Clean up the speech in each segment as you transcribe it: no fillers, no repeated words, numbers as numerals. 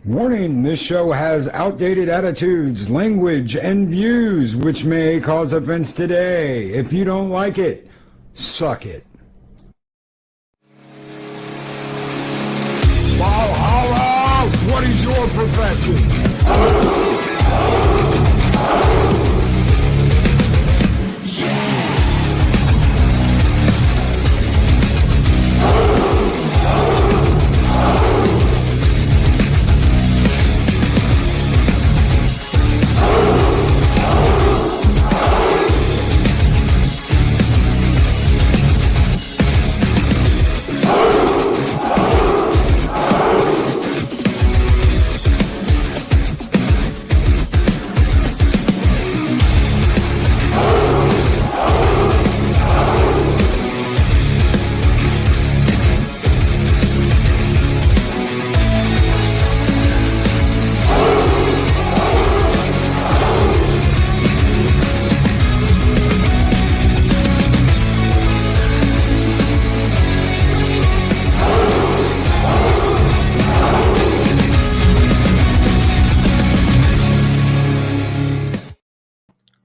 Warning, this show has outdated attitudes, language, and views which may cause offense today. If you don't like it, suck it. Valhalla, what is your profession?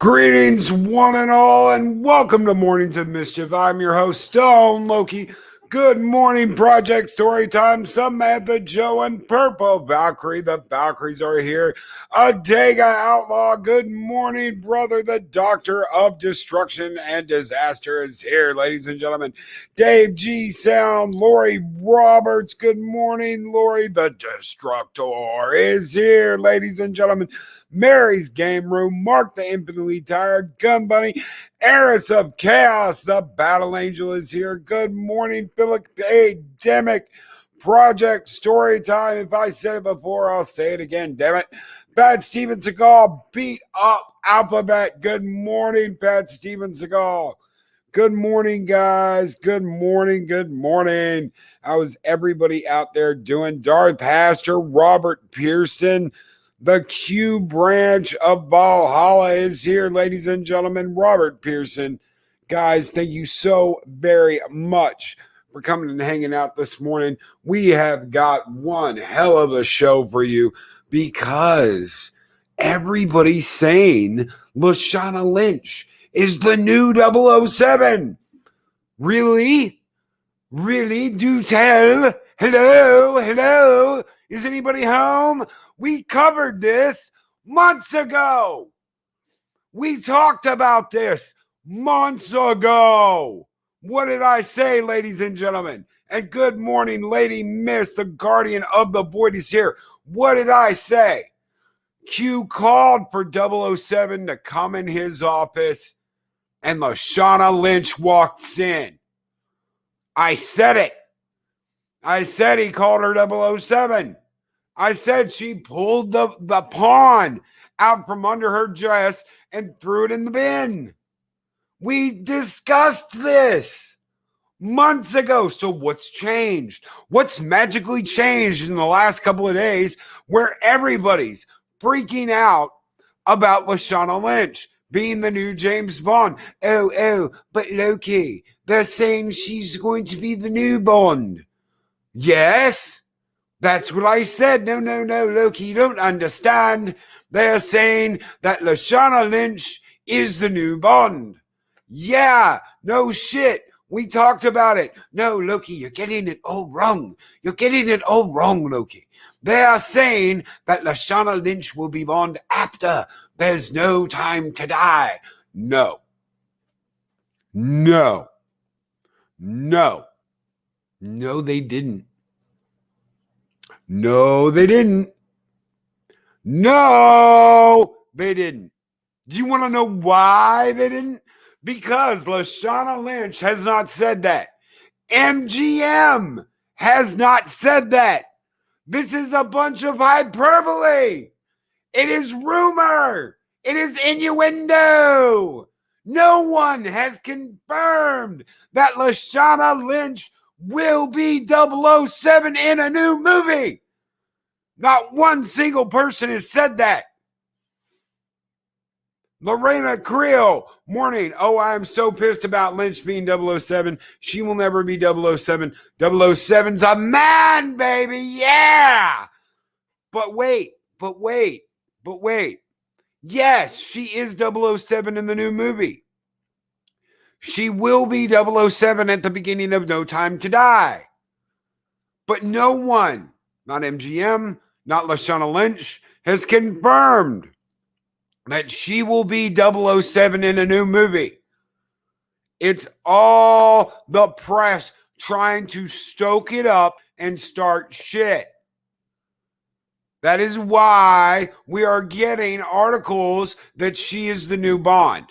Greetings, one and all, and welcome to Mornings of Mischief. I'm your host, Stone Loki. Good morning, Project Storytime. Samantha, Joe, and Purple Valkyrie. The Valkyries are here. Adega Outlaw. Good morning, brother. The Doctor of Destruction and Disaster is here, ladies and gentlemen. Dave G. Sound. Lori Roberts. Good morning, Lori. The Destructor is here, ladies and gentlemen. Mary's Game Room, Mark the Infinitely Tired, Gun Bunny, Heiress of Chaos, the Battle Angel is here. Good morning, Philip A. Demick, Project Storytime. If I said it before, I'll say it again, damn it. Pat Steven Seagal, Beat Up Alphabet. Good morning, Pat Steven Seagal. Good morning, guys. Good morning. Good morning. How is everybody out there doing? Darth Pastor, Robert Pearson, the Q branch of Valhalla is here, ladies and gentlemen. Robert Pearson. Guys, thank you so very much for coming and hanging out this morning. We have got one hell of a show for you because everybody's saying Lashana Lynch is the new 007. Really? Really? Do tell. Hello? Hello? Is anybody home? We covered this months ago. We talked about this months ago. What did I say, ladies and gentlemen? And good morning, Lady Miss, the guardian of the void is here. What did I say? Q called for 007 to come in his office, and Lashana Lynch walks in. I said it. I said he called her 007. I said she pulled the pawn out from under her dress and threw it in the bin. We discussed this months ago. So what's changed? What's magically changed in the last couple of days where everybody's freaking out about Lashana Lynch being the new James Bond? Oh, but Loki, they're saying she's going to be the new Bond. Yes, that's what I said. No, Loki, you don't understand. They're saying that Lashana Lynch is the new Bond. Yeah, no shit. We talked about it. No, Loki, you're getting it all wrong. You're getting it all wrong, Loki. They are saying that Lashana Lynch will be Bond after There's No Time to Die. No, they didn't. No, they didn't. Do you want to know why they didn't? Because Lashana Lynch has not said that. MGM has not said that. This is a bunch of hyperbole. It is rumor. It is innuendo. No one has confirmed that Lashana Lynch will be 007 in a new movie. Not one single person has said that. Lorena Creel, morning. Oh, I'm so pissed about Lynch being 007. She will never be 007. 007's a man, baby. Yeah. But wait. Yes, she is 007 in the new movie. She will be 007 at the beginning of No Time to Die. But no one, not MGM, not Lashana Lynch, has confirmed that she will be 007 in a new movie. It's all the press trying to stoke it up and start shit. That is why we are getting articles that she is the new Bond.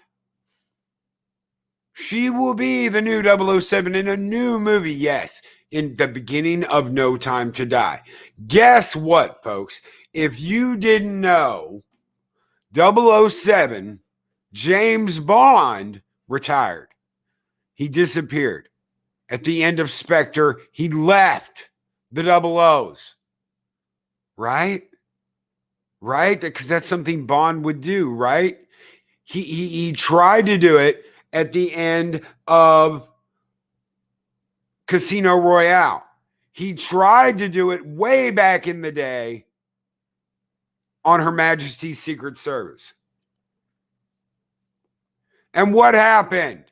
She will be the new 007 in a new movie, yes, in the beginning of No Time to Die. Guess what, folks? If you didn't know, 007, James Bond, retired. He disappeared. At the end of Spectre, he left the 00s. Right? Because that's something Bond would do, right? He tried to do it at the end of Casino Royale. He tried to do it way back in the day on Her Majesty's Secret Service. And what happened?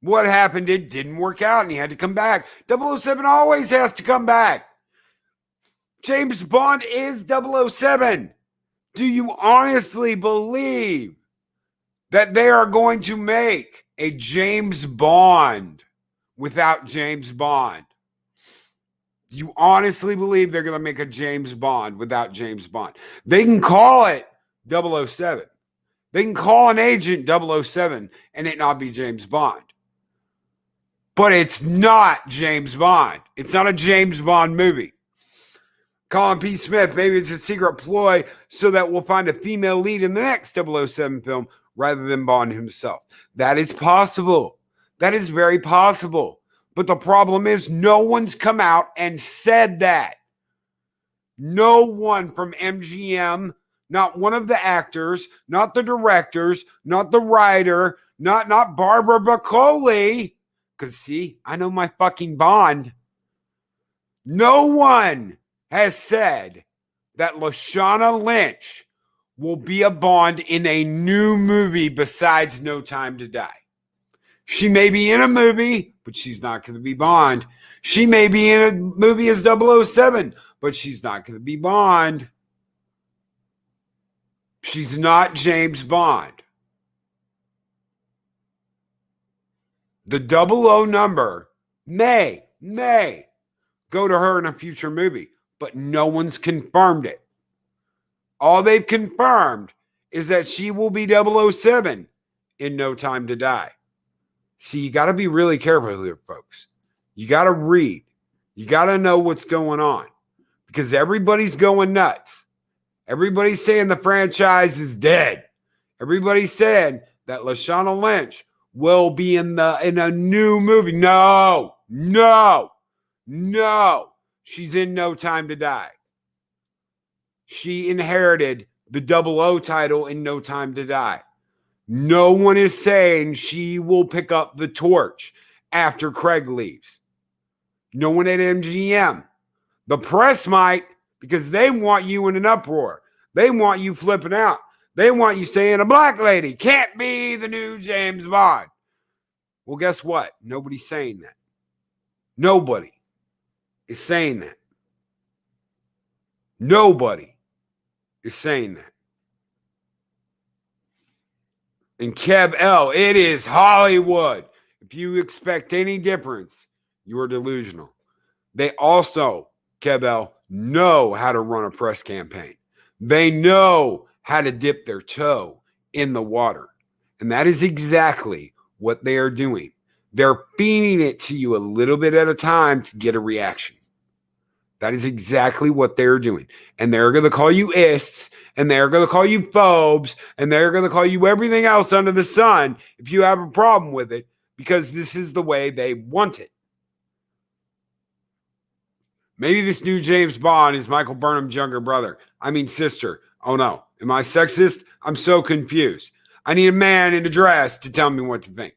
It didn't work out and he had to come back. 007 always has to come back. James Bond is 007. Do you honestly believe that they are going to make a James Bond without James Bond? Do you honestly believe they're going to make a James Bond without James Bond? They can call it 007. They can call an agent 007 and it not be James Bond. But it's not James Bond. It's not a James Bond movie. Colin P. Smith, maybe it's a secret ploy so that we'll find a female lead in the next 007 film rather than Bond himself. That is possible. That is very possible. But the problem is no one's come out and said that. No one from MGM, not one of the actors, not the directors, not the writer, not Barbara Broccoli. Because see, I know my fucking Bond. No one has said that Lashana Lynch will be a Bond in a new movie besides No Time to Die. She may be in a movie, but she's not going to be Bond. She may be in a movie as 007, but she's not going to be Bond. She's not James Bond. The 00 number may go to her in a future movie, but no one's confirmed it. All they've confirmed is that she will be 007 in No Time to Die. See, you got to be really careful here, folks. You got to read. You got to know what's going on because everybody's going nuts. Everybody's saying the franchise is dead. Everybody's saying that Lashana Lynch will be in a new movie. No. She's in No Time to Die. She inherited the 00 title in No Time to Die. No one is saying she will pick up the torch after Craig leaves. No one at MGM. The press might, because they want you in an uproar. They want you flipping out. They want you saying a black lady can't be the new James Bond. Well, guess what? Nobody's saying that. Nobody is saying that. Nobody is saying that. And Kev L, it is Hollywood. If you expect any difference, you are delusional. They also, Kev L, know how to run a press campaign. They know how to dip their toe in the water. And that is exactly what they are doing. They're feeding it to you a little bit at a time to get a reaction. That is exactly what they're doing. And they're going to call you ists, and they're going to call you phobes, and they're going to call you everything else under the sun if you have a problem with it, because this is the way they want it. Maybe this new James Bond is Michael Burnham's younger brother. I mean sister. Oh no. Am I sexist? I'm so confused. I need a man in a dress to tell me what to think.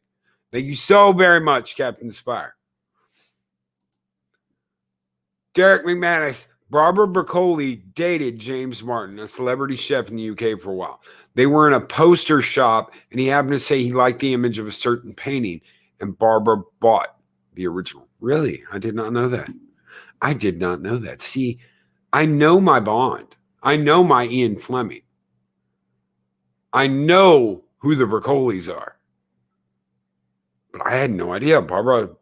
Thank you so very much, Captain Spire. Derek McManus, Barbara Broccoli dated James Martin, a celebrity chef in the UK, for a while. They were in a poster shop, and he happened to say he liked the image of a certain painting, and Barbara bought the original. Really? I did not know that. I did not know that. See, I know my Bond. I know my Ian Fleming. I know who the Broccolis are. But I had no idea. Barbara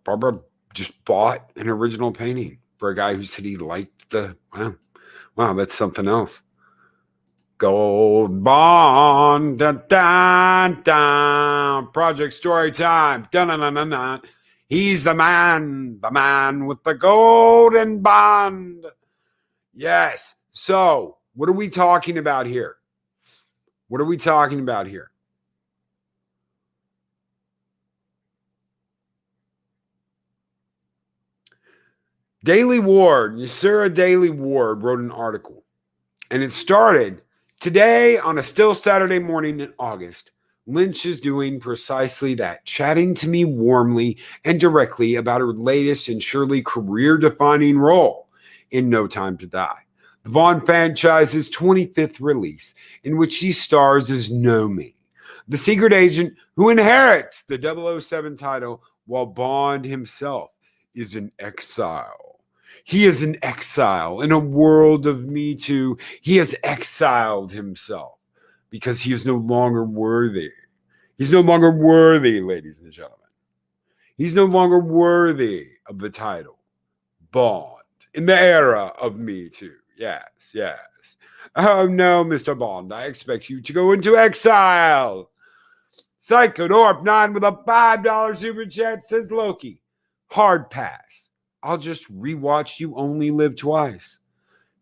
just bought an original painting for a guy who said he liked the, wow, that's something else. Gold Bond, dun, dun, dun. Project Story Time, dun, dun, dun, dun, dun. He's the man with the golden bond. Yes. So, what are we talking about here? What are we talking about here? Daily Ward, Yusura Daily Ward wrote an article, and it started today on a still Saturday morning in August. Lynch is doing precisely that, chatting to me warmly and directly about her latest and surely career-defining role in No Time to Die, the Bond franchise's 25th release, in which she stars as Nomi, the secret agent who inherits the 007 title while Bond himself is in exile. He is in exile in a world of Me Too. He has exiled himself because he is no longer worthy. He's no longer worthy, ladies and gentlemen. He's no longer worthy of the title Bond in the era of Me Too. Yes, yes. Oh no, Mr. Bond, I expect you to go into exile. Psychodorp9 with a $5 super chat says Loki. Hard pass. I'll just rewatch You Only Live Twice.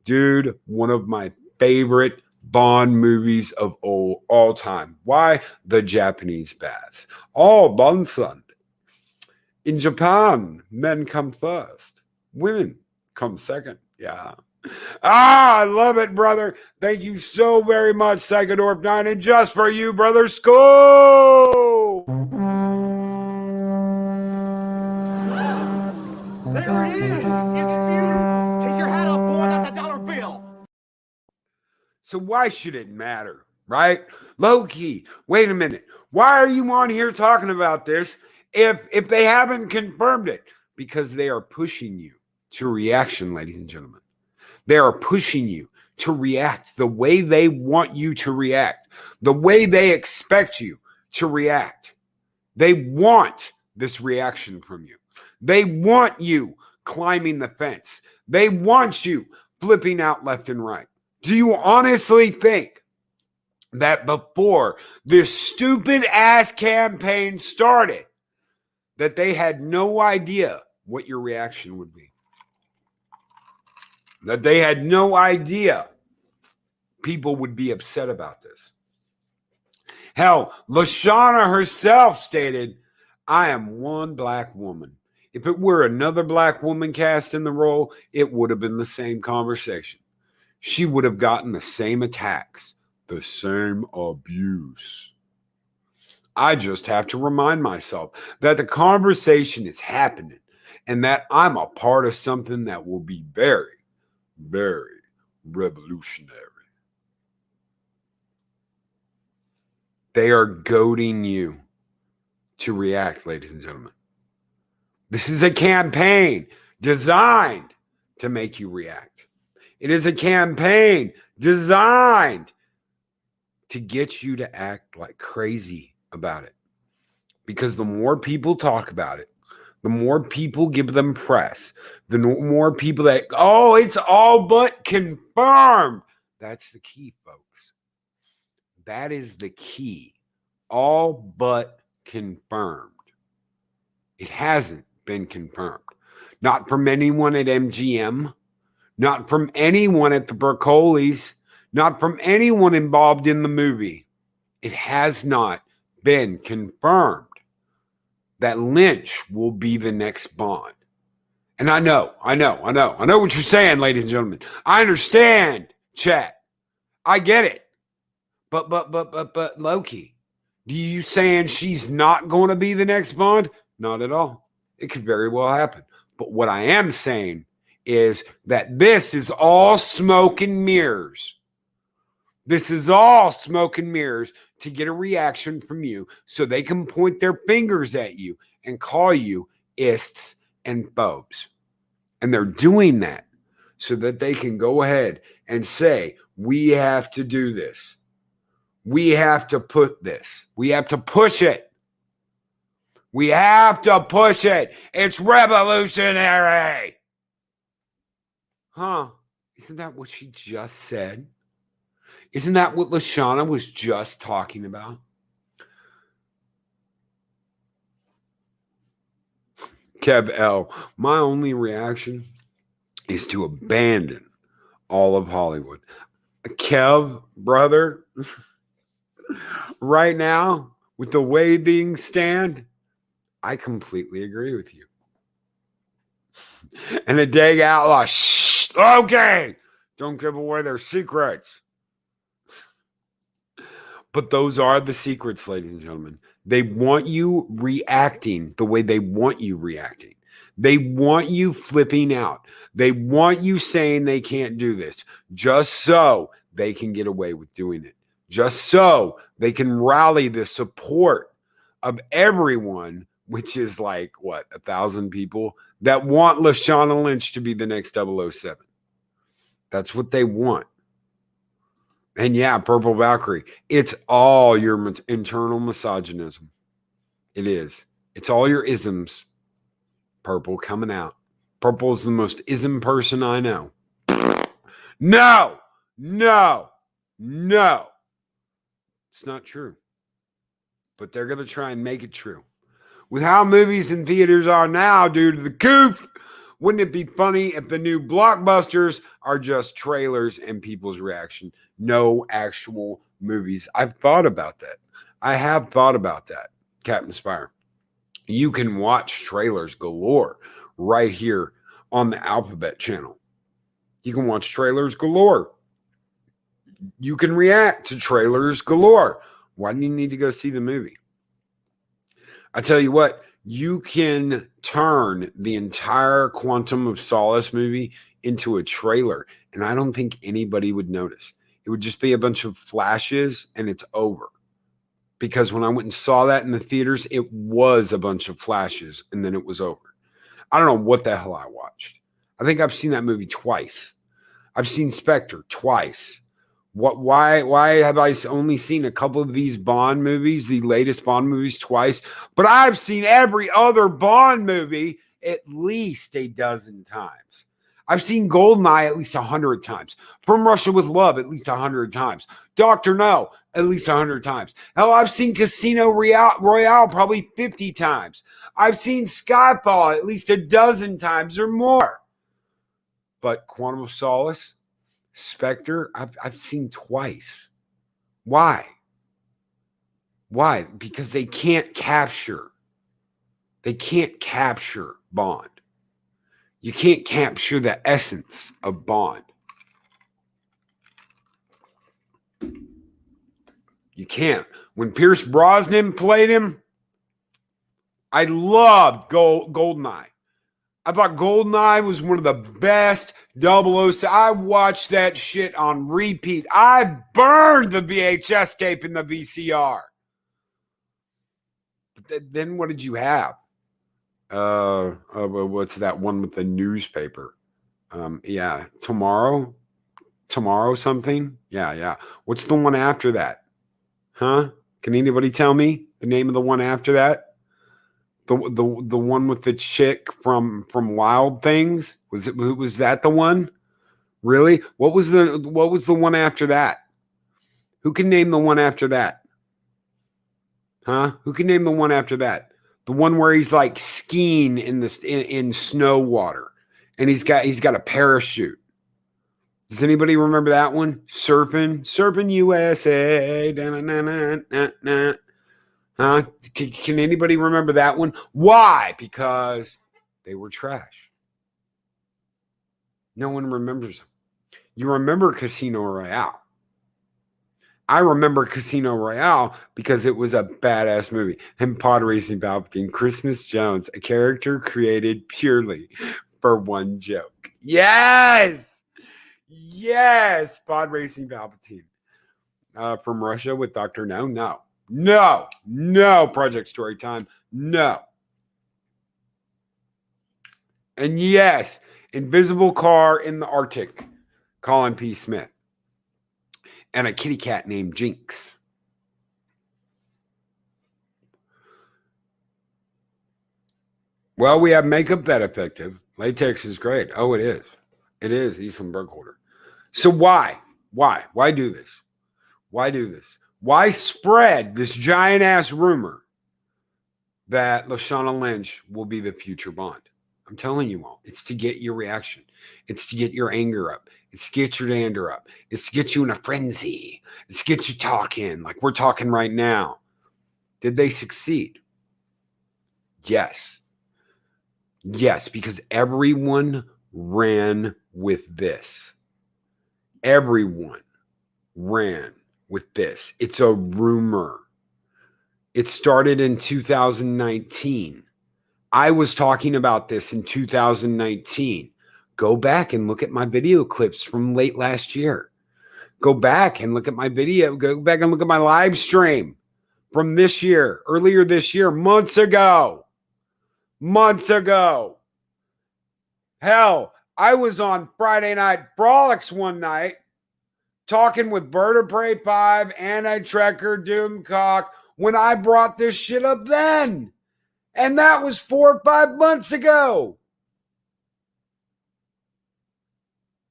Dude, one of my favorite Bond movies of all time. Why? The Japanese baths. Oh, Bond-san. In Japan, men come first. Women come second. Yeah. I love it, brother. Thank you so very much, Psychodorp9. And just for you, brother, school! There it is! Is it you? Take your hat off, boy. That's a dollar bill. So why should it matter, right? Loki, wait a minute. Why are you on here talking about this if they haven't confirmed it? Because they are pushing you to reaction, ladies and gentlemen. They are pushing you to react the way they want you to react, the way they expect you to react. They want this reaction from you. They want you climbing the fence. They want you flipping out left and right. Do you honestly think that before this stupid ass campaign started, that they had no idea what your reaction would be? That they had no idea people would be upset about this? Hell, Lashana herself stated, I am one black woman. If it were another black woman cast in the role, it would have been the same conversation. She would have gotten the same attacks, the same abuse. I just have to remind myself that the conversation is happening and that I'm a part of something that will be very, very revolutionary. They are goading you to react, ladies and gentlemen. This is a campaign designed to make you react. It is a campaign designed to get you to act like crazy about it. Because the more people talk about it, the more people give them press, the more people that, oh, it's all but confirmed. That's the key, folks. That is the key. All but confirmed. It hasn't been confirmed. Not from anyone at MGM, not from anyone at the Broccolis, not from anyone involved in the movie. It has not been confirmed that Lynch will be the next Bond. And I know what you're saying, ladies and gentlemen. I understand, chat. I get it. But Loki, do you saying she's not going to be the next Bond? Not at all. It could very well happen. But what I am saying is that this is all smoke and mirrors. This is all smoke and mirrors to get a reaction from you so they can point their fingers at you and call you ists and phobes. And they're doing that so that they can go ahead and say, we have to do this. We have to put this. We have to push it. We have to push it. It's revolutionary. Huh? Isn't that what she just said? Isn't that what Lashana was just talking about? Kev L. My only reaction is to abandon all of Hollywood. Kev, brother, right now, with the way things stand, I completely agree with you. And the Dag Outlaw, shh, okay, don't give away their secrets. But those are the secrets, ladies and gentlemen. They want you reacting the way they want you reacting. They want you flipping out. They want you saying they can't do this just so they can get away with doing it. Just so they can rally the support of everyone, which is like, what, 1,000 people that want Lashana Lynch to be the next 007. That's what they want. And yeah, Purple Valkyrie, it's all your internal misogynism. It is. It's all your isms. Purple coming out. Purple is the most ism person I know. No. It's not true. But they're going to try and make it true. With how movies and theaters are now due to the coup, wouldn't it be funny if the new blockbusters are just trailers and people's reaction? No actual movies. I've thought about that. I have thought about that, Captain Spire. You can watch trailers galore right here on the Alphabet channel. You can watch trailers galore. You can react to trailers galore. Why do you need to go see the movie? I tell you what, you can turn the entire Quantum of Solace movie into a trailer, and I don't think anybody would notice. It would just be a bunch of flashes, and it's over. Because when I went and saw that in the theaters, it was a bunch of flashes, and then it was over. I don't know what the hell I watched. I think I've seen that movie twice. I've seen Spectre twice. Why have I only seen a couple of these Bond movies, the latest Bond movies, twice? But I've seen every other Bond movie at least a dozen times. I've seen Goldeneye at least 100 times. From Russia with Love at least 100 times. Dr. No at least 100 times. Hell, I've seen Casino Royale probably 50 times. I've seen Skyfall at least a dozen times or more. But Quantum of Solace, Spectre, I've seen twice. Why? Why? Because they can't capture Bond. You can't capture the essence of Bond. You can't. When Pierce Brosnan played him, I loved Goldeneye. I thought Goldeneye was one of the best 007. I watched that shit on repeat. I burned the VHS tape in the VCR. But then what did you have? What's that one with the newspaper? Yeah, Tomorrow something. Yeah. What's the one after that? Huh? Can anybody tell me the name of the one after that? The one with the chick from Wild Things? Was that the one? Really? What was the one after that? Who can name the one after that? Huh? Who can name the one after that? The one where he's like skiing in snow water, and he's got a parachute. Does anybody remember that one? Surfing USA. Da-na-na-na-na-na. Huh? Can anybody remember that one? Why? Because they were trash. No one remembers them. You remember Casino Royale. I remember Casino Royale because it was a badass movie. And Pod Racing Palpatine, Christmas Jones, a character created purely for one joke. Yes. Yes. Pod Racing Palpatine. From Russia with Dr. No. Project Story Time. No. And yes, invisible car in the Arctic, Colin P. Smith. And a kitty cat named Jinx. Well, we have makeup that effective. Latex is great. Oh, it is. It is. Eastland Burkholder. So why? Why do this? Why do this? Why spread this giant ass rumor that Lashana Lynch will be the future Bond? I'm telling you all, it's to get your reaction. It's to get your anger up. It's to get your dander up. It's to get you in a frenzy. It's to get you talking like we're talking right now. Did they succeed? Yes. Yes, because everyone ran with this. Everyone ran with this. It's a rumor. It started in 2019. I was talking about this in 2019. Go back and look at my video clips from late last year. Go back and look at my video. Go back and look at my live stream from this year, earlier this year, months ago. Hell, I was on Friday Night Frolics one night talking with Bird of Prey 5, Anti-Trekker, Doomcock when I brought this shit up then. And that was 4 or 5 months ago.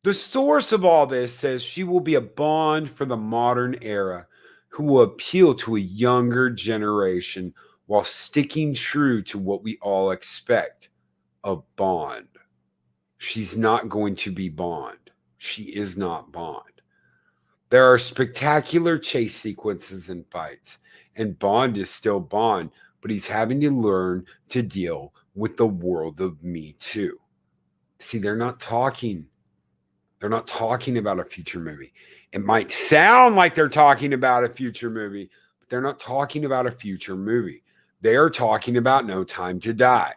The source of all this says she will be a Bond for the modern era who will appeal to a younger generation while sticking true to what we all expect of Bond. She's not going to be Bond. She is not Bond. There are spectacular chase sequences and fights, and Bond is still Bond, but he's having to learn to deal with the world of Me Too. See, they're not talking about a future movie. It might sound like they're talking about a future movie, but they're not talking about a future movie. They are talking about No Time to Die.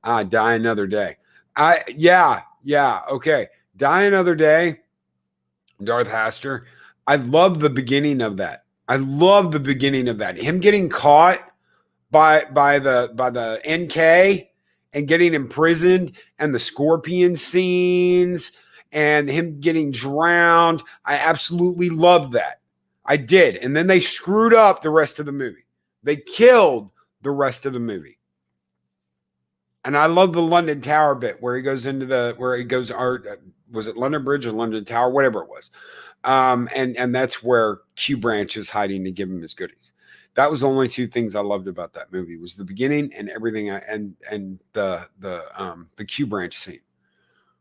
Die Another Day. Okay. Die Another Day. Darth Haster. I love the beginning of that. Him getting caught by the NK and getting imprisoned, and the scorpion scenes and him getting drowned. I absolutely loved that. I did. And then they screwed up the rest of the movie. They killed the rest of the movie. And I love the London Tower bit where he goes was it London Bridge or London Tower, whatever it was. And that's where Q Branch is hiding to give him his goodies. That was the only two things I loved about that movie, was the beginning and everything, and the Q Branch scene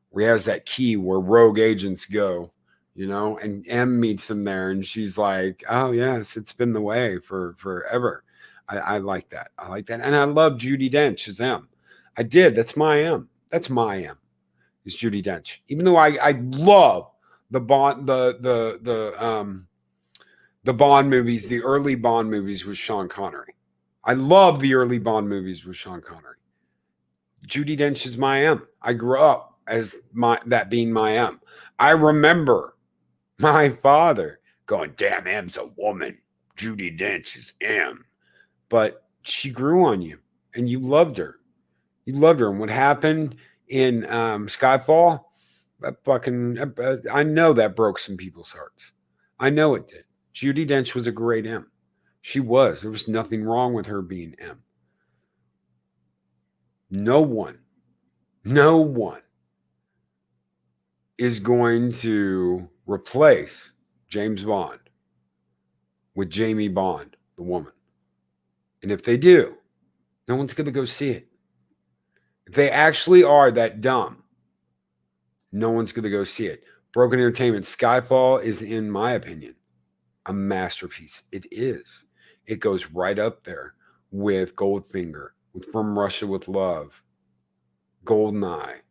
where he has that key where rogue agents go, and M meets him there, and she's like, "Oh yes, it's been the way for forever." I like that. And I love Judi Dench as M. I did. That's my M. Is Judi Dench. Even though I love the Bond, the Bond movies, the early Bond movies with Sean Connery. I love the early Bond movies with Sean Connery. Judi Dench is my M. I grew up as that being my M. I remember my father going, "Damn, M's a woman. Judi Dench is M." But she grew on you, and you loved her. And what happened in Skyfall, I know that broke some people's hearts. I know it did. Judi Dench was a great M. She was. There was nothing wrong with her being M. No one is going to replace James Bond with Jamie Bond, the woman. And if they do, no one's going to go see it. If they actually are that dumb, no one's going to go see it. Broken Entertainment, Skyfall is, in my opinion, a masterpiece. It is. It goes right up there with Goldfinger, with From Russia with Love, Goldeneye.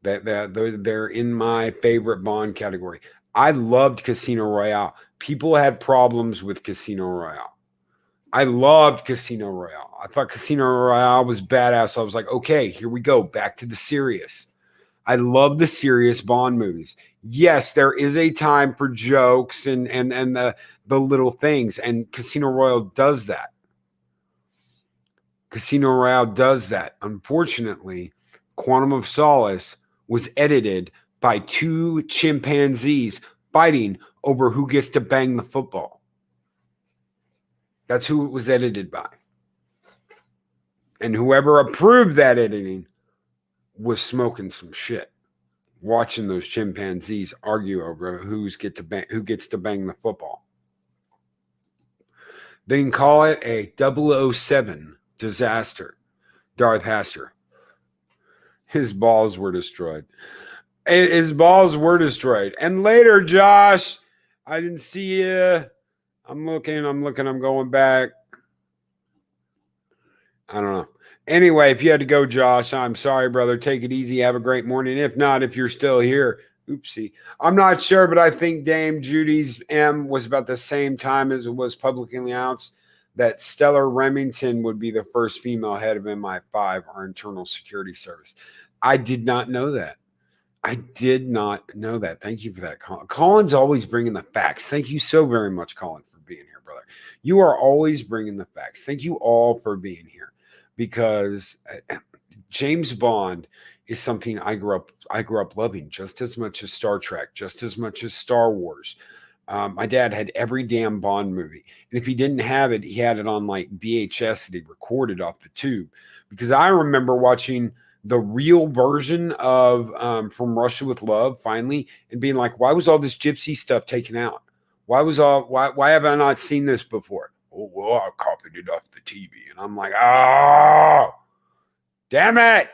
They're in my favorite Bond category. I loved Casino Royale. People had problems with Casino Royale. I loved Casino Royale. I thought Casino Royale was badass. I was like, okay, here we go. Back to the serious. I love the serious Bond movies. Yes, there is a time for jokes and the little things, and Casino Royale does that. Casino Royale does that. Unfortunately, Quantum of Solace was edited by two chimpanzees fighting over who gets to bang the football. That's who it was edited by. And whoever approved that editing was smoking some shit, watching those chimpanzees argue over who gets to bang the football. They can call it a 007 disaster. Darth Haster. His balls were destroyed. His balls were destroyed. And later, Josh, I didn't see you. I'm looking, I'm going back. I don't know. Anyway, if you had to go, Josh, I'm sorry, brother. Take it easy. Have a great morning. If not, if you're still here, oopsie. I'm not sure, but I think Dame Judy's M was about the same time as it was publicly announced that Stella Remington would be the first female head of MI5, our internal security service. I did not know that. I did not know that. Thank you for that, Colin. Colin's always bringing the facts. Thank you so very much, Colin, for being here, brother. You are always bringing the facts. Thank you all for being here, because James Bond is something I grew up loving just as much as Star Trek, just as much as Star Wars. My dad had every damn Bond movie, and if he didn't have it, he had it on like VHS that he recorded off the tube. Because I remember watching the real version of From Russia with Love finally, and being like, why was all this gypsy stuff taken out? Why have I not seen this before? Oh, well, I copied it off the TV. And I'm like, oh, damn it.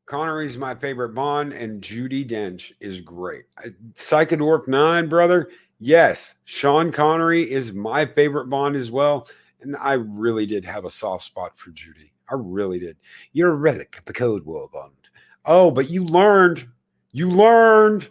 Connery's my favorite Bond, and Judi Dench is great. Psychodorf 9, brother. Yes, Sean Connery is my favorite Bond as well. And I really did have a soft spot for Judy. I really did. You're a relic of the Cold War, Bond. Oh, but you learned. You learned.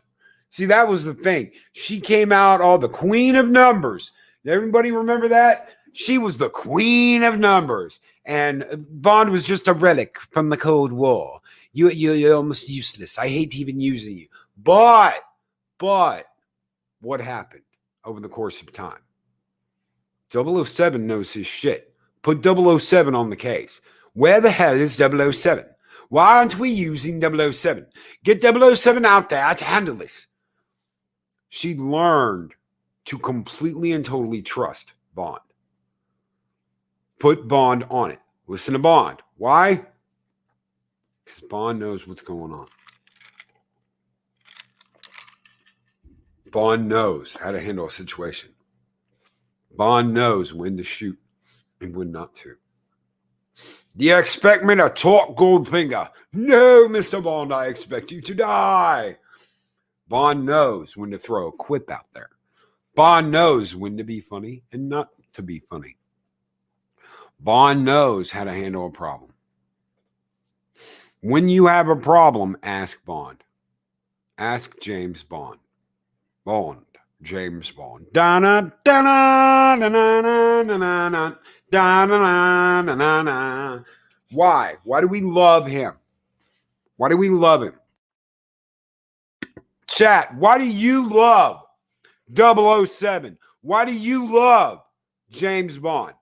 See, that was the thing. She came out all the queen of numbers. Everybody remember that? She was the queen of numbers. And Bond was just a relic from the Cold War. You're almost useless. I hate even using you. But what happened over the course of time? 007 knows his shit. Put 007 on the case. Where the hell is 007? Why aren't we using 007? Get 007 out there to handle this. She learned to completely and totally trust Bond. Put Bond on it. Listen to Bond. Why? Because Bond knows what's going on. Bond knows how to handle a situation. Bond knows when to shoot and when not to. Do you expect me to talk, Goldfinger? No, Mr. Bond, I expect you to die. Bond knows when to throw a quip out there. Bond knows when to be funny and not to be funny. Bond knows how to handle a problem. When you have a problem, ask Bond. Ask James Bond. Bond. James Bond. Da-na, da-na, da-na, da-na, da-na, da-na. Why? Why do we love him? Why do we love him? Chat, why do you love 007? Why do you love James Bond?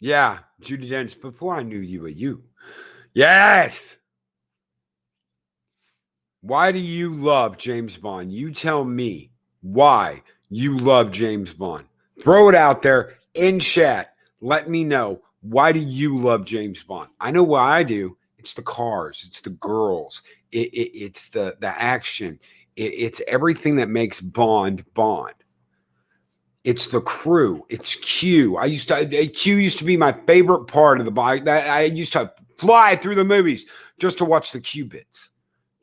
Yeah, Judi Dench, before I knew you were you. Yes. Why do you love James Bond? You tell me why you love James Bond. Throw it out there in chat. Let me know. Why do you love James Bond? I know why I do. It's the cars. It's the girls. It's the action. It's everything that makes Bond Bond. It's the crew. It's Q. Q used to be my favorite part of the bike. I used to fly through the movies just to watch the Q bits.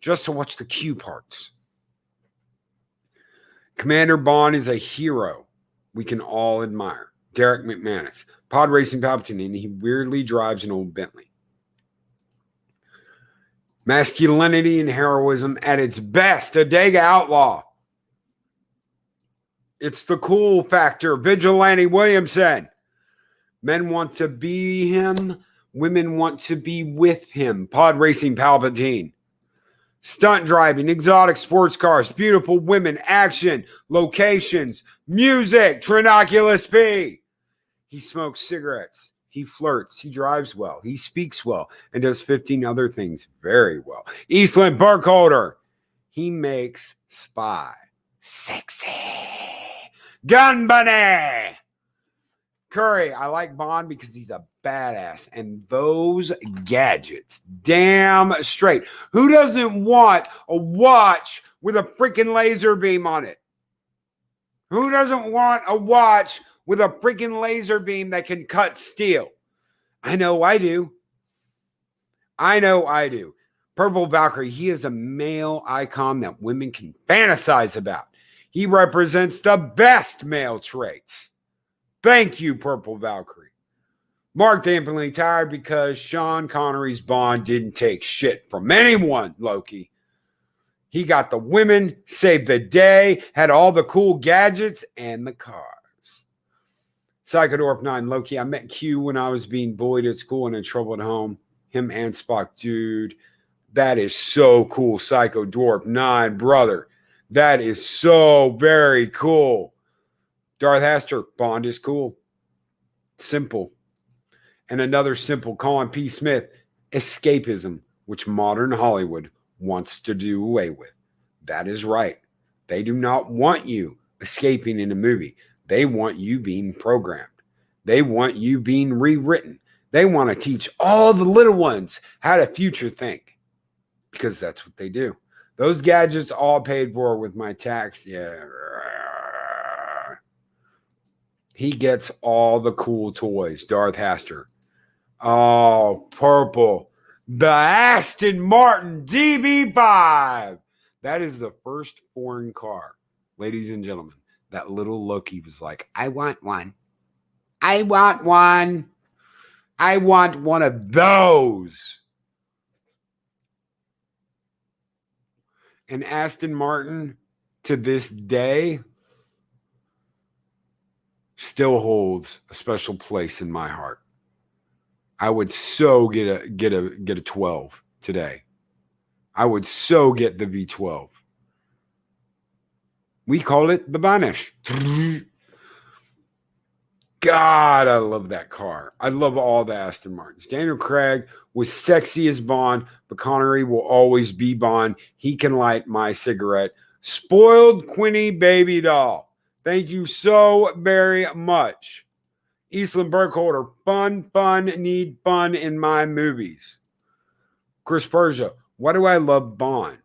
Just to watch the Q parts. Commander Bond is a hero we can all admire. Derek McManus. Pod Racing Palpatine, and he weirdly drives an old Bentley. Masculinity and heroism at its best. A Dega Outlaw. It's the cool factor. Vigilante Williamson. Men want to be him. Women want to be with him. Pod racing Palpatine. Stunt driving, exotic sports cars, beautiful women, action, locations, music, Trinoculus P. He smokes cigarettes. He flirts. He drives well. He speaks well and does 15 other things very well. Eastland Burkholder. He makes Spy sexy. Gun Bunny. Curry, I like Bond because he's a badass. And those gadgets, damn straight. Who doesn't want a watch with a freaking laser beam on it? Who doesn't want a watch with a freaking laser beam that can cut steel? I know I do. I know I do. Purple Valkyrie, he is a male icon that women can fantasize about. He represents the best male traits. Thank you, Purple Valkyrie. Mark Dampingly tired because Sean Connery's Bond didn't take shit from anyone, Loki. He got the women, saved the day, had all the cool gadgets and the cars. Psychodorf 9, Loki, I met Q when I was being bullied at school and in trouble at home. Him and Spock, dude. That is so cool, Psychodorf 9, brother. That is so very cool. Darth Haster, Bond is cool. Simple. And another simple, Colin P. Smith, escapism, which modern Hollywood wants to do away with. That is right. They do not want you escaping in a movie. They want you being programmed. They want you being rewritten. They want to teach all the little ones how to future think, because that's what they do. Those gadgets all paid for with my tax. Yeah. He gets all the cool toys. Darth Haster. Oh, purple. The Aston Martin DB5. That is the first foreign car, ladies and gentlemen. That little Loki was like, I want one. I want one. I want one of those. And Aston Martin, to this day, still holds a special place in my heart. I would so get a 12 today. I would so get the V12. We call it the Banish. God, I love that car. I love all the Aston Martins. Daniel Craig was sexy as Bond, but Connery will always be Bond. He can light my cigarette. Spoiled Quinny baby doll. Thank you so very much. Eastland Burkholder, fun, need fun in my movies. Chris Persia, why do I love Bond?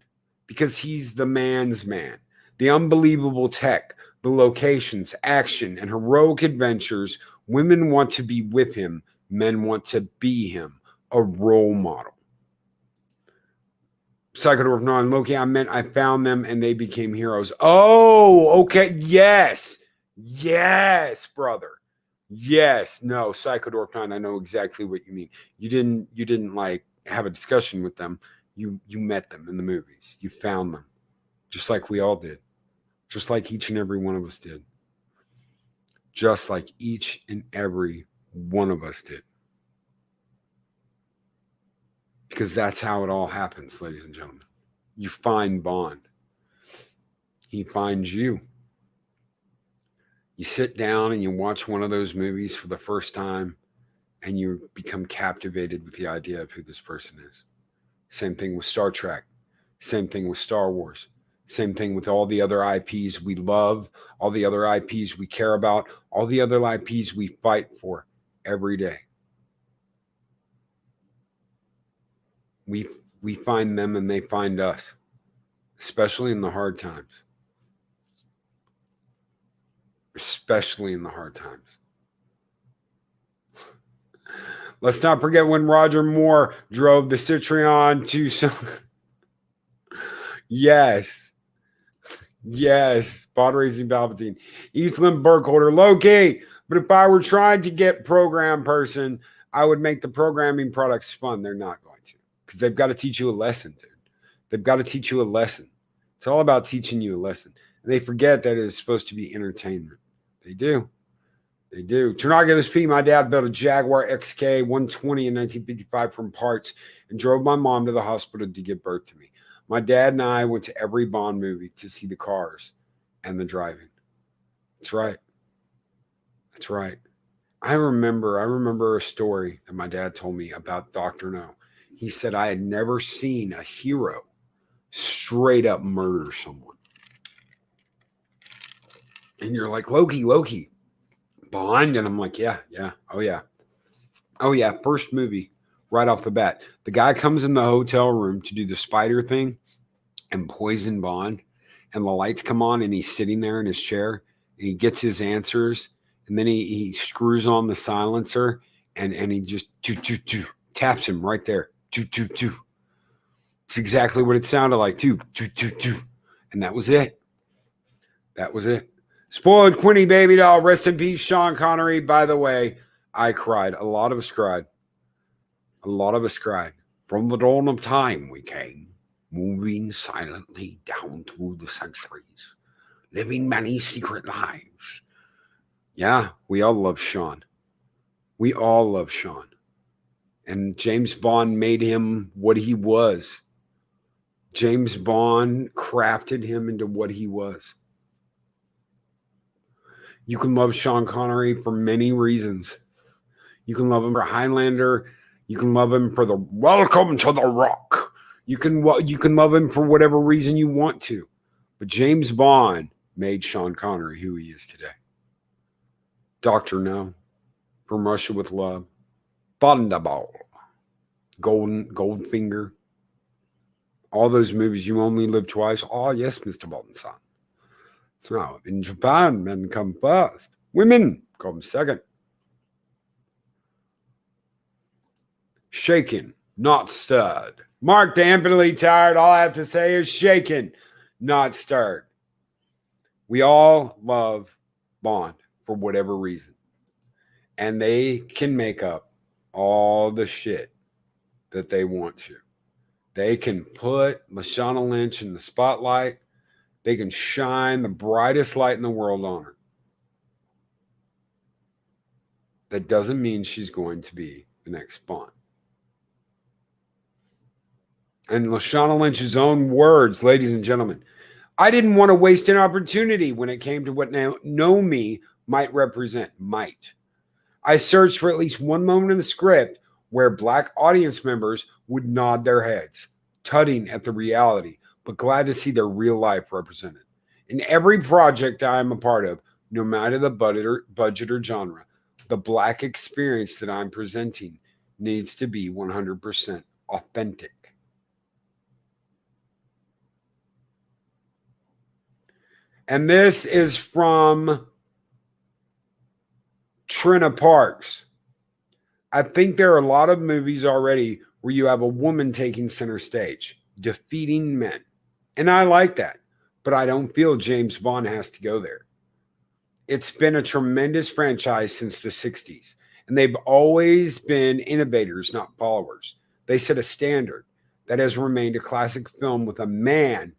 Because he's the man's man. The unbelievable tech, the locations, action, and heroic adventures. Women want to be with him. Men want to be him. A role model. Psychodorf 9, Loki, I meant I found them and they became heroes. Oh, okay. Yes. Yes, brother. Yes. No, Psychodorf 9, I know exactly what you mean. You didn't like have a discussion with them. You met them in the movies. You found them. Just like we all did. Just like each and every one of us did. Just like each and every one of us did. Because that's how it all happens, ladies and gentlemen. You find Bond. He finds you. You sit down and you watch one of those movies for the first time and you become captivated with the idea of who this person is. Same thing with Star Trek. Same thing with Star Wars. Same thing with all the other IPs we love, all the other IPs we care about, all the other IPs we fight for every day. We find them and they find us, especially in the hard times. Especially in the hard times. Let's not forget when Roger Moore drove the Citroen to some... Yes. Yes. Pod Racing Palpatine. Eastland Burkholder. Low-key. But if I were trying to get program person, I would make the programming products fun. They're not going to. Because they've got to teach you a lesson, dude. They've got to teach you a lesson. It's all about teaching you a lesson. And they forget that it is supposed to be entertainment. They do. They do. Trinagulus P. My dad built a Jaguar XK 120 in 1955 from parts and drove my mom to the hospital to give birth to me. My dad and I went to every Bond movie to see the cars and the driving. That's right. That's right. I remember a story that my dad told me about Dr. No. He said I had never seen a hero straight up murder someone. And you're like, Loki, Bond? And I'm like, yeah. Oh, yeah. First movie, right off the bat. The guy comes in the hotel room to do the spider thing and poison Bond. And the lights come on and he's sitting there in his chair and he gets his answers. And then he screws on the silencer and he just taps him right there. It's exactly what it sounded like, too. And that was it. Spoiled Quinny baby doll. Rest in peace, Sean Connery. By the way, I cried. A lot of us cried. From the dawn of time we came, moving silently down through the centuries, living many secret lives. Yeah, we all love Sean. And James Bond made him what he was. James Bond crafted him into what he was. You can love Sean Connery for many reasons. You can love him for Highlander. You can love him for the Welcome to the Rock. You can love him for whatever reason you want to. But James Bond made Sean Connery who he is today. Dr. No, From Russia with Love, Thunderball, Goldfinger, all those movies. You Only Live Twice. Oh, yes, Mr. Bolton-san. Now, in Japan, men come first. Women come second. Shaken, not stirred. Mark, the infinitely tired. All I have to say is shaken, not stirred. We all love Bond for whatever reason. And they can make up all the shit that they want to. They can put Lashana Lynch in the spotlight. They can shine the brightest light in the world on her. That doesn't mean she's going to be the next Bond. And Lashana Lynch's own words, ladies and gentlemen, I didn't want to waste an opportunity when it came to what Know Me might represent. I searched for at least one moment in the script where Black audience members would nod their heads, tutting at the reality, but glad to see their real life represented. In every project I am a part of, no matter the budget or genre, the Black experience that I'm presenting needs to be 100% authentic. And this is from Trina Parks. I think there are a lot of movies already where you have a woman taking center stage, defeating men. And I like that, but I don't feel James Bond has to go there. It's been a tremendous franchise since the 60s, and they've always been innovators, not followers. They set a standard that has remained a classic film with a man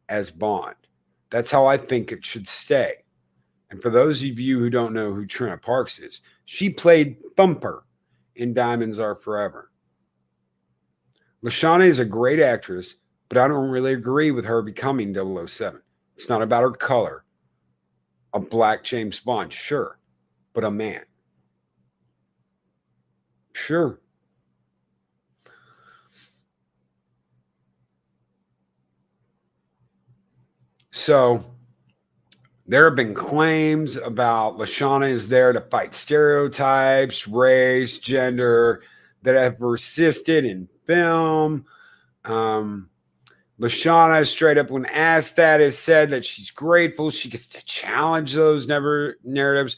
as Bond. That's how I think it should stay. And for those of you who don't know who Trina Parks is, she played Thumper in Diamonds Are Forever. Lashana is a great actress, but I don't really agree with her becoming 007. It's not about her color. A Black James Bond, sure, but a man. Sure. So there have been claims about Lashana is there to fight stereotypes, race, gender that have persisted in film. Lashana, straight up when asked that, has said that she's grateful she gets to challenge those narratives.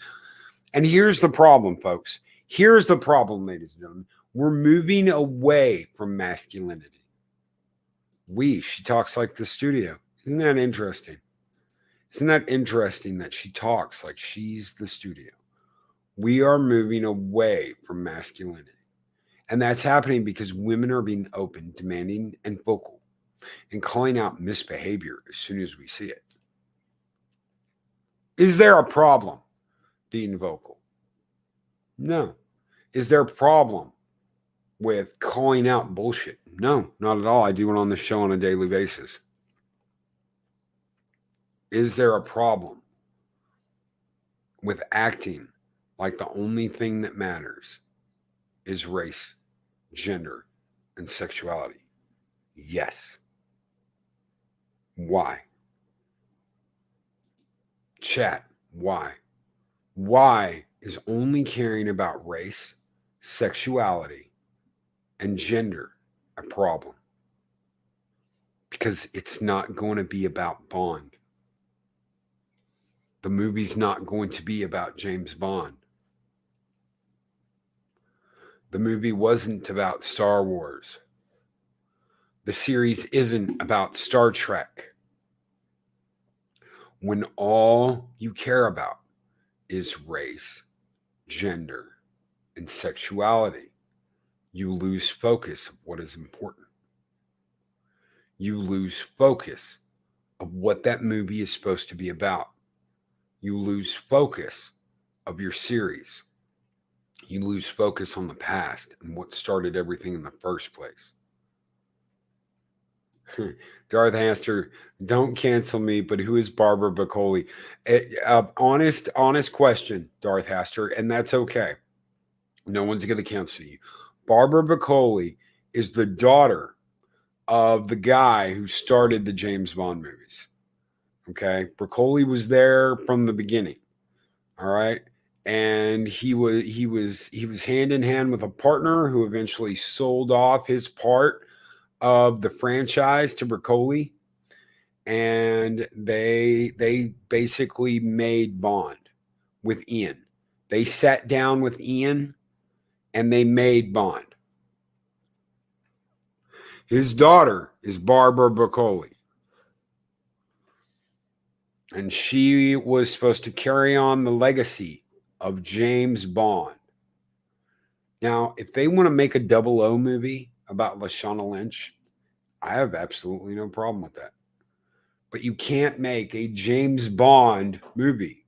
And here's the problem, folks. Here's the problem, ladies and gentlemen. We're moving away from masculinity. She talks like the studio. Isn't that interesting? Isn't that interesting that she talks like she's the studio? We are moving away from masculinity. And that's happening because women are being open, demanding, and vocal, and calling out misbehavior as soon as we see it. Is there a problem being vocal? No. Is there a problem with calling out bullshit? No, not at all. I do it on the show on a daily basis. Is there a problem with acting like the only thing that matters is race, gender, and sexuality? Yes. Why? Chat, why? Why is only caring about race, sexuality, and gender a problem? Because it's not going to be about Bond. The movie's not going to be about James Bond. The movie wasn't about Star Wars. The series isn't about Star Trek. When all you care about is race, gender, and sexuality, you lose focus of what is important. You lose focus of what that movie is supposed to be about. You lose focus of your series. You lose focus on the past and what started everything in the first place. Darth Haster, don't cancel me, but who is Barbara Bacoli? Honest question, Darth Haster, and that's okay. No one's going to cancel you. Barbara Bacoli is the daughter of the guy who started the James Bond movies. Okay, Bacoli was there from the beginning. All right, and he was hand in hand with a partner who eventually sold off his part of the franchise to Bacoli, and they basically made Bond with Ian. They sat down with Ian and they made Bond. His daughter is Barbara Bacoli, and she was supposed to carry on the legacy of James Bond. Now, if they want to make a 00 movie about Lashana Lynch, I have absolutely no problem with that. But you can't make a James Bond movie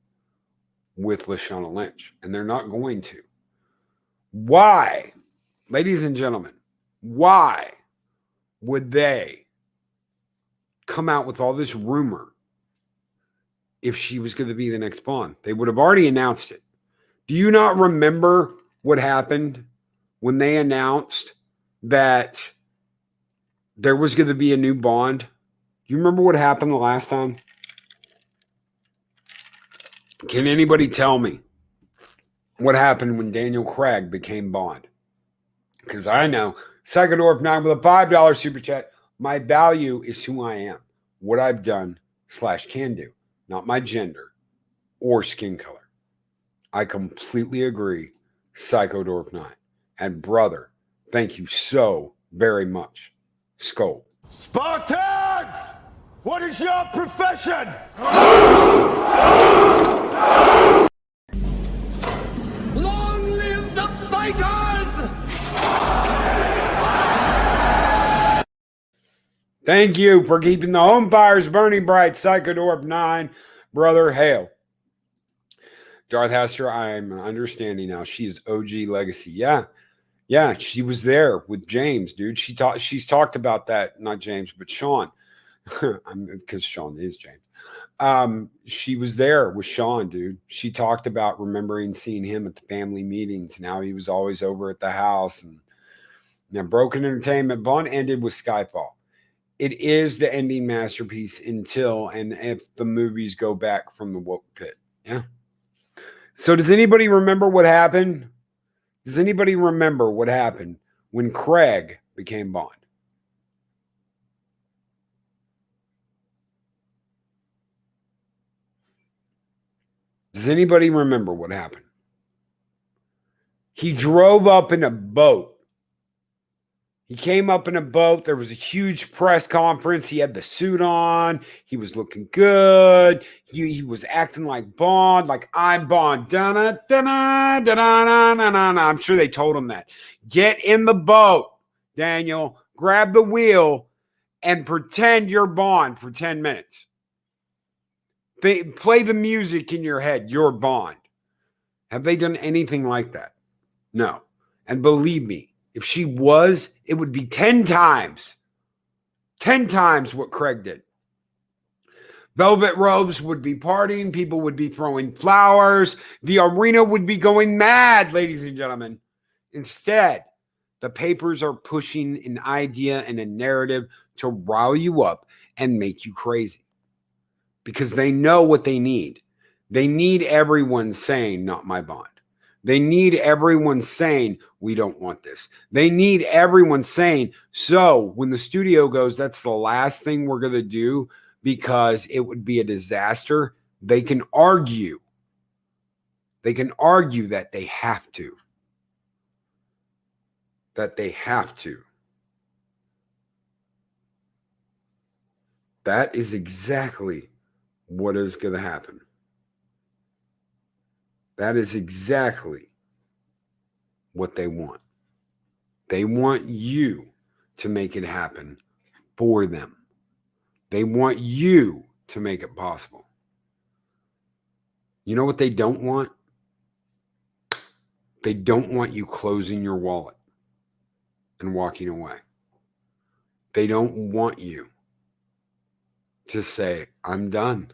with Lashana Lynch, and they're not going to. Why, ladies and gentlemen, why would they come out with all this rumor if she was going to be the next Bond? They would have already announced it. Do you not remember what happened when they announced that there was going to be a new Bond? Do you remember what happened the last time? Can anybody tell me what happened when Daniel Craig became Bond? Because I know. Psychodorf 9 with a $5 super chat. My value is who I am, what I've done / can do, not my gender or skin color. I completely agree, Psychodorf 9. And brother, thank you so very much. Skull. Spartans! What is your profession? Long live the fighters! Thank you for keeping the home fires burning bright, Psychodorp 9. Brother, hail. Darth Haster, I'm understanding now. She is OG legacy. Yeah, she was there with James, dude. She's talked about that, not James, but Sean. Because Sean is James. She was there with Sean, dude. She talked about remembering seeing him at the family meetings and how he was always over at the house. And now, Broken Entertainment, Bond ended with Skyfall. It is the ending masterpiece until and if the movies go back from the woke pit. Yeah. So does anybody remember what happened? Does anybody remember what happened when Craig became Bond? Does anybody remember what happened? He drove up in a boat. He came up in a boat. There was a huge press conference. He had the suit on. He was looking good. He was acting like Bond, like I'm Bond. Da-na, da-na, da-na, da-na. I'm sure they told him that. Get in the boat, Daniel. Grab the wheel and pretend you're Bond for 10 minutes. Play the music in your head. You're Bond. Have they done anything like that? No. And believe me, if she was, it would be 10 times what Craig did. Velvet robes would be partying. People would be throwing flowers. The arena would be going mad, ladies and gentlemen. Instead, the papers are pushing an idea and a narrative to rile you up and make you crazy because they know what they need. They need everyone saying, not my bond. They need everyone saying, we don't want this. They need everyone saying, so when the studio goes, that's the last thing we're going to do because it would be a disaster. They can argue. They can argue that they have to. That they have to. That is exactly what is going to happen. That is exactly what they want. They want you to make it happen for them. They want you to make it possible. You know what they don't want? They don't want you closing your wallet and walking away. They don't want you to say, I'm done.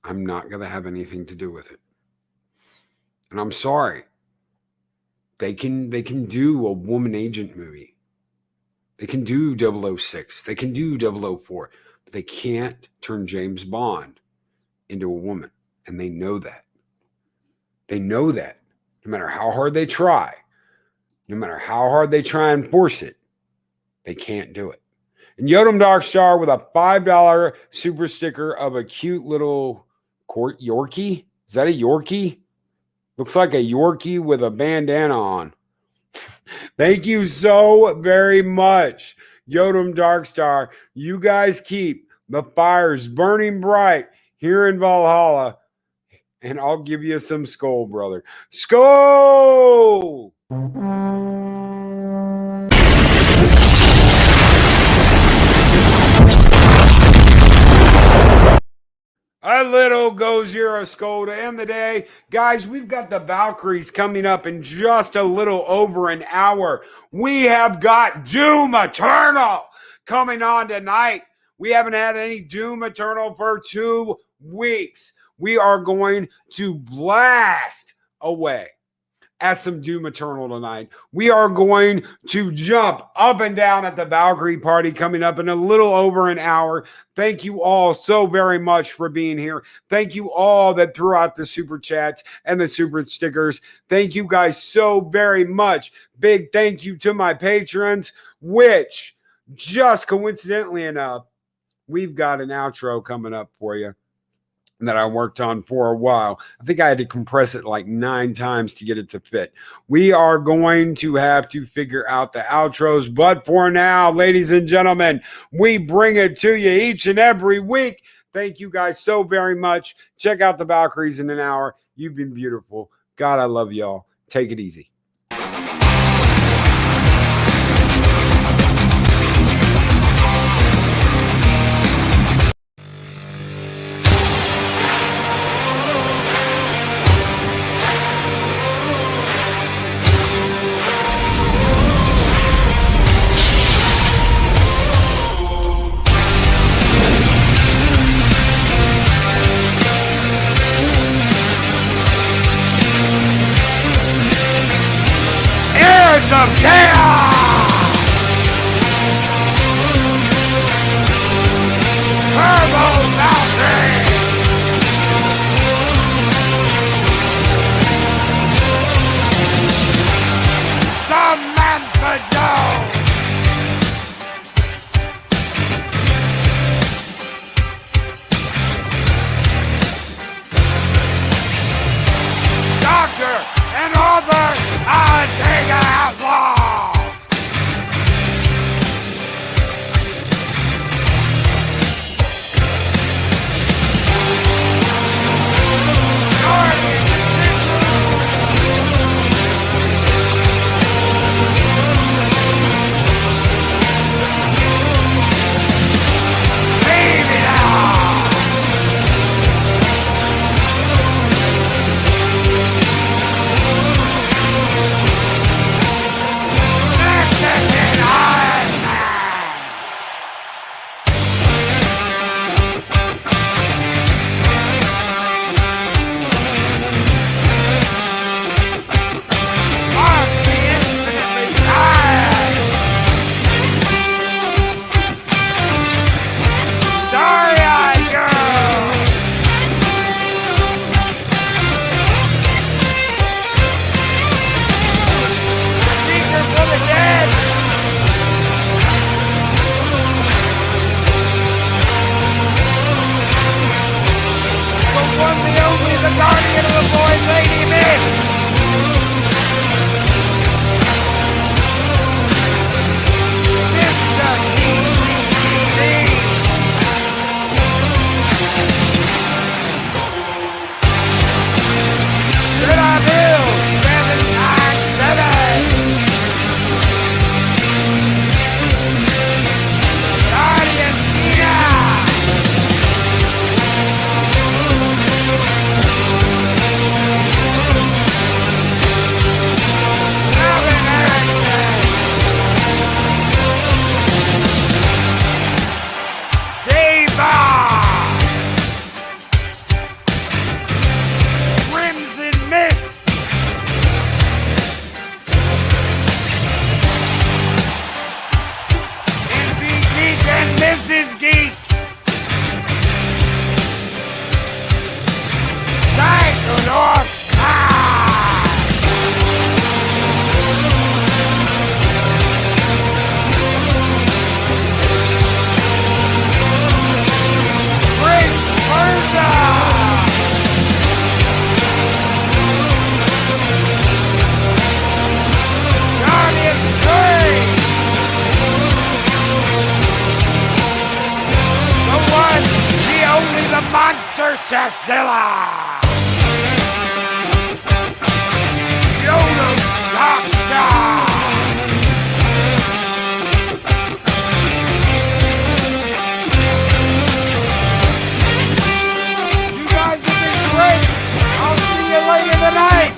I'm not going to have anything to do with it. And I'm sorry. They can do a woman agent movie. They can do 006. They can do 004. But they can't turn James Bond into a woman. And they know that. They know that. No matter how hard they try, no matter how hard they try and force it, they can't do it. And Yodam Darkstar with a $5 super sticker of a cute little court Yorkie. Is that a Yorkie? Looks like a Yorkie with a bandana on. Thank you so very much, Yodam Darkstar. You guys keep the fires burning bright here in Valhalla. And I'll give you some skull, brother. Skull! A little goes your skull to end the day. Guys, we've got the Valkyries coming up in just a little over an hour. We have got Doom Eternal coming on tonight. We haven't had any Doom Eternal for 2 weeks. We are going to blast away at some Doom Eternal tonight. We are going to jump up and down at the Valkyrie party coming up in a little over an hour. Thank you all so very much for being here. Thank you all that threw out the super chats and the super stickers. Thank you guys so very much. Big thank you to my patrons, which just coincidentally enough, we've got an outro coming up for you that I worked on for a while. I think I had to compress it like 9 times to get it to fit. We are going to have to figure out the outros, but for now, ladies and gentlemen, we bring it to you each and every week. Thank you guys so very much. Check out the Valkyries in an hour. You've been beautiful. God, I love y'all. Take it easy. for the dead! The one, the only, the guardian of the void, Lady Miss! Mr. DCC! Should I build 797? Guardian Cena! Calvin Harrison! Diva! Crimson Mist! NB Geek and Mrs. Geek! Psychonaut! Prince Persia! Guardian 3! The one, the only, the monster Chefzilla! Yoda Doctor! You guys have been great! I'll see you later tonight!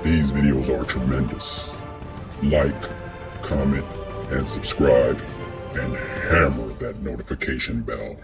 These videos are tremendous. Like, comment, and subscribe, and hammer that notification bell.